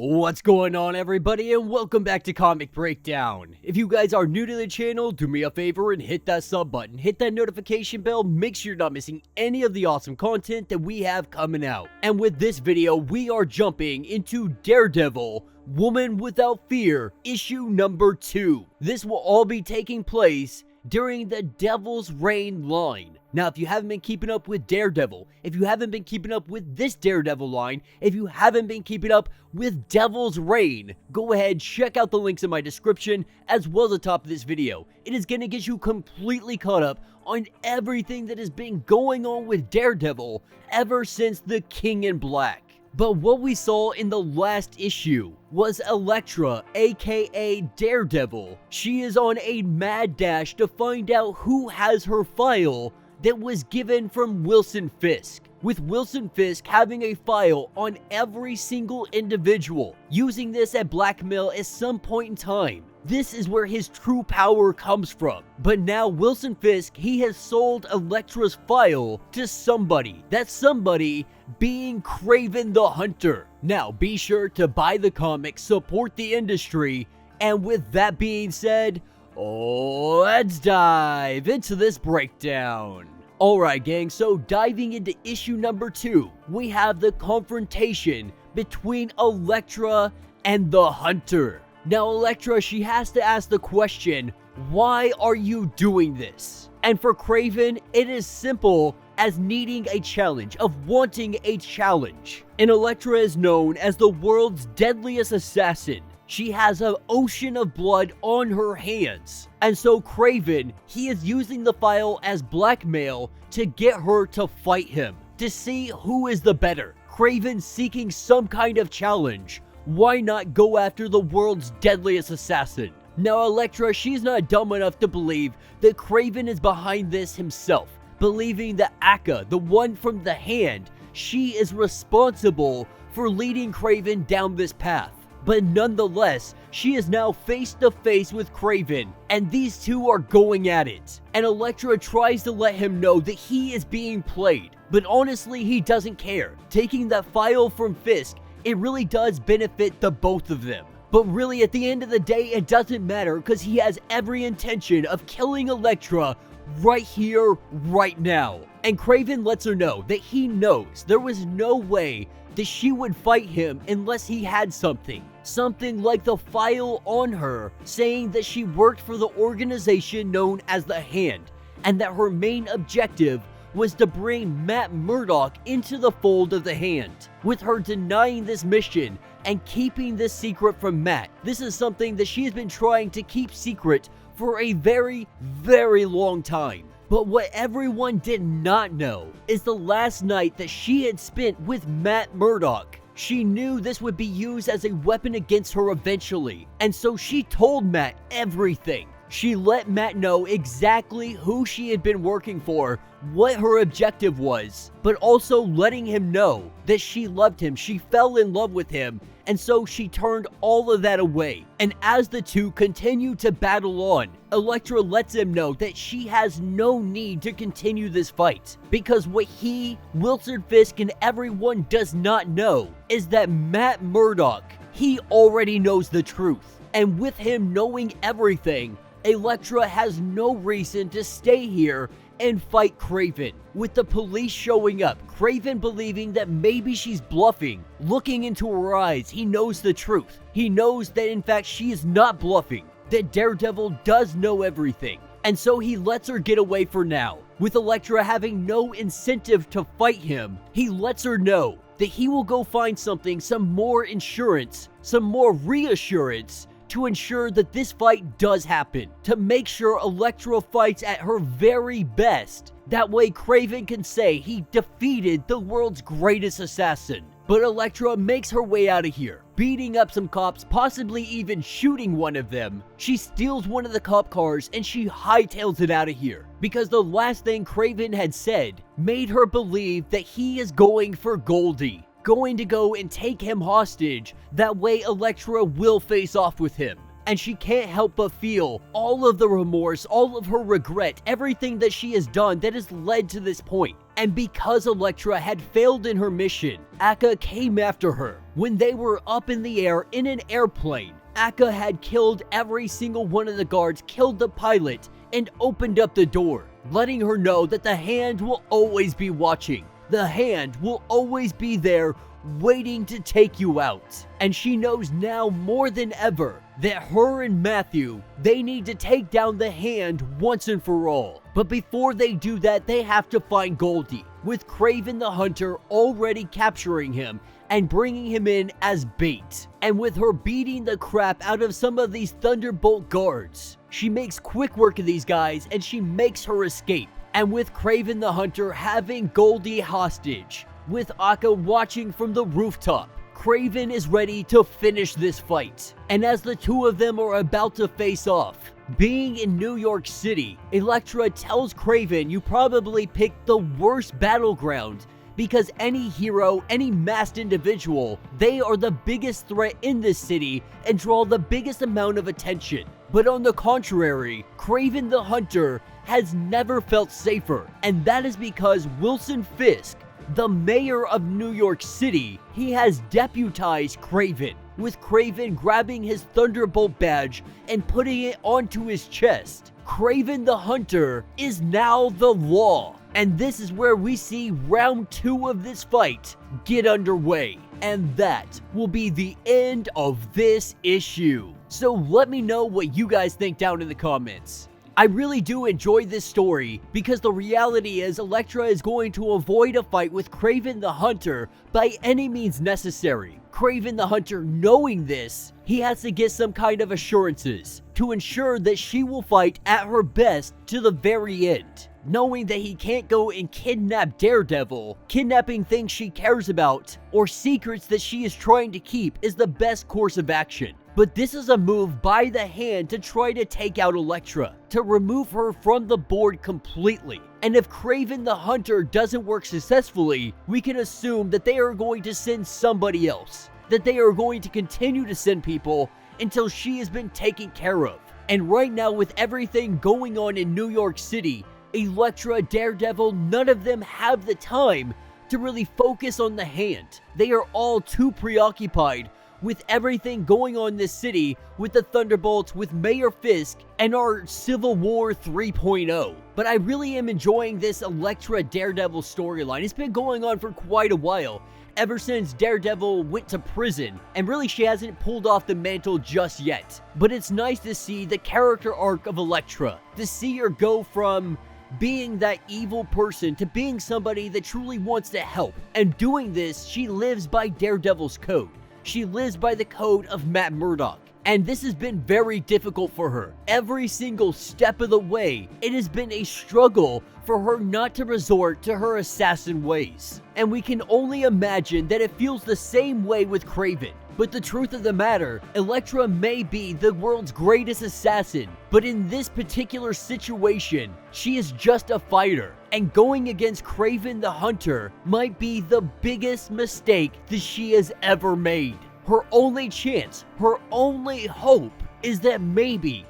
What's going on, everybody, and welcome back to Comic Breakdown. If you guys are new to the channel, do me a favor and hit that sub button, hit that notification bell, make sure you're not missing any of the awesome content that we have coming out. And with this video, we are jumping into Daredevil, Woman Without Fear, issue number 2. This will all be taking place during the Devil's Reign line. Now, if you haven't been keeping up with Daredevil, if you haven't been keeping up with this Daredevil line, if you haven't been keeping up with Devil's Reign, go ahead, check out the links in my description as well as the top of this video. It is going to get you completely caught up on everything that has been going on with Daredevil ever since the King in Black. But what we saw in the last issue was Elektra, aka Daredevil. She is on a mad dash to find out who has her file that was given from Wilson Fisk, with Wilson Fisk having a file on every single individual, using this as blackmail at some point in time. This is where his true power comes from. But now Wilson Fisk, he has sold Elektra's file to somebody. That somebody being KRAVEN the Hunter. Now be sure to buy the comic, support the industry, and with that being said, let's dive into this breakdown. Alright gang, so diving into issue number 2, we have the confrontation between Elektra and the Hunter. Now Elektra, she has to ask the question, why are you doing this? And for KRAVEN, it is simple as needing a challenge, of wanting a challenge. And Elektra is known as the world's deadliest assassin. She has an ocean of blood on her hands. And so KRAVEN, he is using the file as blackmail to get her to fight him, to see who is the better. KRAVEN seeking some kind of challenge. Why not go after the world's deadliest assassin? Now Elektra, she's not dumb enough to believe that KRAVEN is behind this himself, believing that Akka, the one from the hand, she is responsible for leading KRAVEN down this path. But nonetheless, she is now face to face with KRAVEN, and these two are going at it. And Elektra tries to let him know that he is being played, but honestly he doesn't care. Taking that file from Fisk, it really does benefit the both of them. But really at the end of the day, it doesn't matter because he has every intention of killing Elektra right here, right now. And KRAVEN lets her know that he knows there was no way that she would fight him unless he had something. Something like the file on her saying that she worked for the organization known as the Hand, and that her main objective was to bring Matt Murdock into the fold of the Hand. With her denying this mission and keeping this secret from Matt, this is something that she has been trying to keep secret for a very, very long time. But what everyone did not know is the last night that she had spent with Matt Murdock. She knew this would be used as a weapon against her eventually, and so she told Matt everything. She let Matt know exactly who she had been working for, what her objective was, but also letting him know that she loved him, she fell in love with him, and so she turned all of that away. And as the two continue to battle on, Elektra lets him know that she has no need to continue this fight, because what he, Wilson Fisk, and everyone does not know is that Matt Murdock, he already knows the truth. And with him knowing everything, Elektra has no reason to stay here and fight KRAVEN. With the police showing up, KRAVEN believing that maybe she's bluffing, looking into her eyes, he knows the truth. He knows that in fact she is not bluffing, that Daredevil does know everything. And so he lets her get away for now. With Elektra having no incentive to fight him, he lets her know that he will go find something, some more insurance, some more reassurance, to ensure that this fight does happen, to make sure Elektra fights at her very best. That way KRAVEN can say he defeated the world's greatest assassin. But Elektra makes her way out of here, beating up some cops, possibly even shooting one of them. She steals one of the cop cars and she hightails it out of here, because the last thing KRAVEN had said made her believe that he is going for Goldie, going to go and take him hostage. That way Elektra will face off with him. And she can't help but feel all of the remorse, all of her regret, everything that she has done that has led to this point. And because Elektra had failed in her mission, Akka came after her. When they were up in the air in an airplane, Akka had killed every single one of the guards, killed the pilot, and opened up the door, letting her know that the Hand will always be watching. The Hand will always be there waiting to take you out. And she knows now more than ever that her and Matthew, they need to take down the Hand once and for all. But before they do that, they have to find Goldie, with KRAVEN the Hunter already capturing him and bringing him in as bait. And with her beating the crap out of some of these Thunderbolt guards, she makes quick work of these guys and she makes her escape. And with KRAVEN the Hunter having Goldie hostage, with Akka watching from the rooftop, KRAVEN is ready to finish this fight. And as the two of them are about to face off, being in New York City, Elektra tells KRAVEN, you probably picked the worst battleground, because any hero, any masked individual, they are the biggest threat in this city and draw the biggest amount of attention. But on the contrary, KRAVEN the Hunter has never felt safer, and that is because Wilson Fisk, the mayor of New York City, he has deputized KRAVEN, with KRAVEN grabbing his Thunderbolt badge and putting it onto his chest. KRAVEN the Hunter is now the law. And this is where we see round 2 of this fight get underway. And that will be the end of this issue. So let me know what you guys think down in the comments. I really do enjoy this story because the reality is Elektra is going to avoid a fight with KRAVEN the Hunter by any means necessary. KRAVEN the Hunter, knowing this, he has to get some kind of assurances to ensure that she will fight at her best to the very end. Knowing that he can't go and kidnap Daredevil, kidnapping things she cares about, or secrets that she is trying to keep is the best course of action. But this is a move by the Hand to try to take out Elektra, to remove her from the board completely. And if KRAVEN the Hunter doesn't work successfully, we can assume that they are going to send somebody else. That they are going to continue to send people until she has been taken care of. And right now, with everything going on in New York City, Elektra, Daredevil, none of them have the time to really focus on the Hand. They are all too preoccupied with everything going on in this city, with the Thunderbolts, with Mayor Fisk, and our Civil War 3.0. But I really am enjoying this Elektra Daredevil storyline. It's been going on for quite a while, ever since Daredevil went to prison, and really she hasn't pulled off the mantle just yet. But it's nice to see the character arc of Elektra, to see her go from being that evil person to being somebody that truly wants to help. And doing this, she lives by Daredevil's code. She lives by the code of Matt Murdock. And this has been very difficult for her. Every single step of the way, it has been a struggle for her not to resort to her assassin ways. And we can only imagine that it feels the same way with KRAVEN. But the truth of the matter, Elektra may be the world's greatest assassin, but in this particular situation, she is just a fighter. And going against KRAVEN the Hunter might be the biggest mistake that she has ever made. Her only chance, her only hope, is that maybe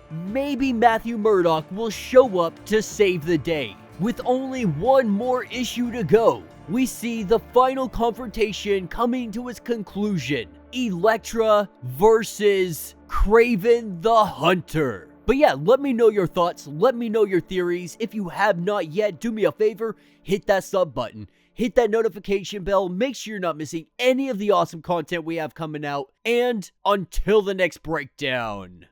Matthew Murdock will show up to save the day. With only one more issue to go, we see the final confrontation coming to its conclusion. Elektra versus KRAVEN the Hunter. But yeah, let me know your thoughts, let me know your theories. If you have not yet, do me a favor, hit that sub button. Hit that notification bell, make sure you're not missing any of the awesome content we have coming out, and until the next breakdown.